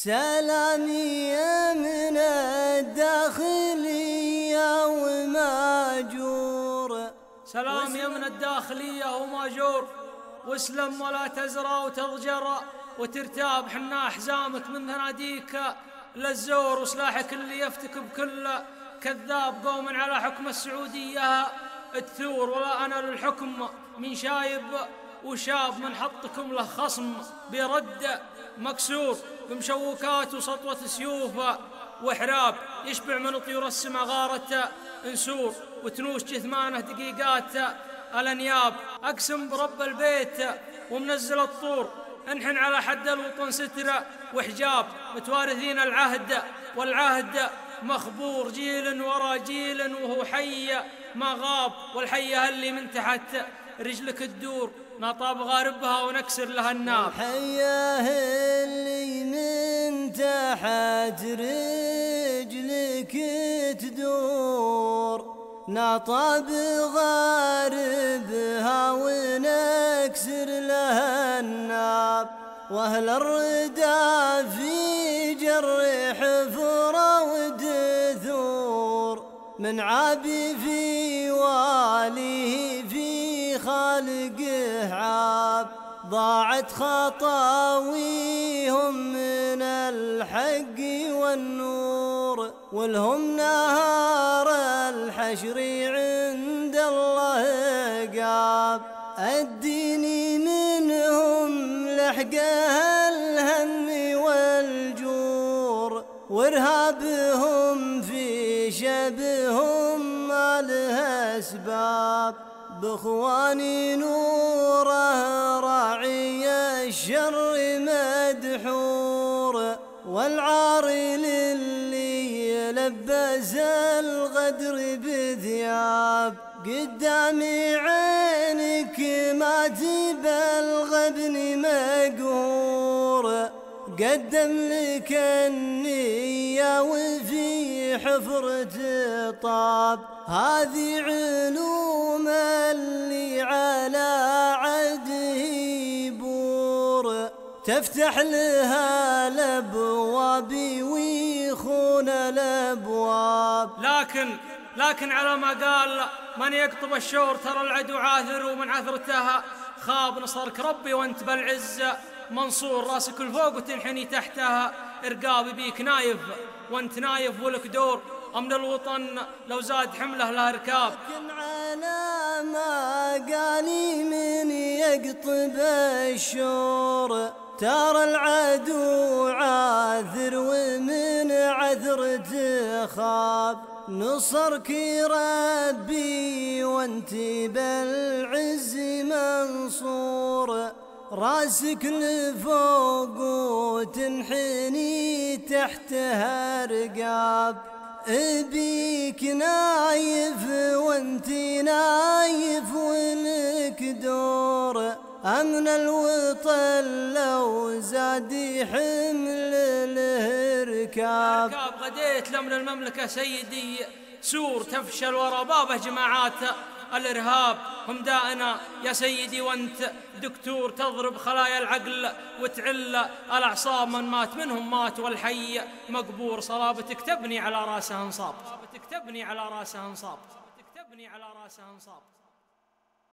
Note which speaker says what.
Speaker 1: سلامي من الداخلية وماجور.
Speaker 2: سلامي من الداخلية وماجور، واسلم ولا تزرى وتضجر وترتاب، حنا أحزامك من ثناديك للزور، وسلاحك اللي يفتك بكل كذاب. قوم على حكم السعودية تثور، ولا أنا للحكم من شايب وشاب، من حطكم له خصم بيرد مكسور، بمشوكات وسطوة سيوف وحراب، يشبع من طيور السما غارة انسور، وتنوش جثمانه دقيقات الانياب. اقسم برب البيت ومنزل الطور، انحن على حد الوطن ستر وحجاب، متوارثين العهد والعهد مخبور، جيل ورا جيل وهو حي ما غاب، والحية اللي من تحت رجلك تدور، نطاب غاربها ونكسر لها الناب.
Speaker 1: الحية اللي من تحت رجلك تدور، نطاب غاربها ونكسر لها الناب. واهل الردى في جر حفرة ودثور، من عابي في واليه في خالقه عاب، ضاعت خطاويهم من الحق والنور، ولهم نهار الحشر عند الله قاب. الدين منهم لحقه الهم والجور، وارهابهم في شبهم ما له اسباب. باخواني نوره راعي الشر مدحور، والعار للي يلبس الغدر بثياب. قدامي عينك ما تبلغ ابني مقهور، قدم لك النية وفي حفرة طاب. هذه علوم اللي على عده يبور، تفتح لها الابواب ويخون الابواب.
Speaker 2: لكن على ما قال من يقطب الشور، ترى العدو عاثر ومن عثرتها خاب. نصرك ربي وانت بالعزة منصور، راسك الفوق وتنحني تحتها ارقابي، بيك نايف وانت نايف ولك دور. أمن الوطن لو زاد حمله له ركاب.
Speaker 1: لكن على ما قالي من يقطب الشور، ترى العدو عاثر ومن عثرته خاب. نصرك ربي وانت بالعز منصور، راسك لفوق وتنحني تحتها رقاب. ابيك نايف وانت نايف ولك دور، امن الوطن لو زاد حمل الاركاب.
Speaker 2: غديت لمن المملكة سيدي سور، تفشل ورا بابه جماعات الإرهاب. هم دائنا يا سيدي وانت دكتور، تضرب خلايا العقل وتعل الأعصاب. من مات منهم مات والحي مقبور، صلابتك تبني على راسها انصاب.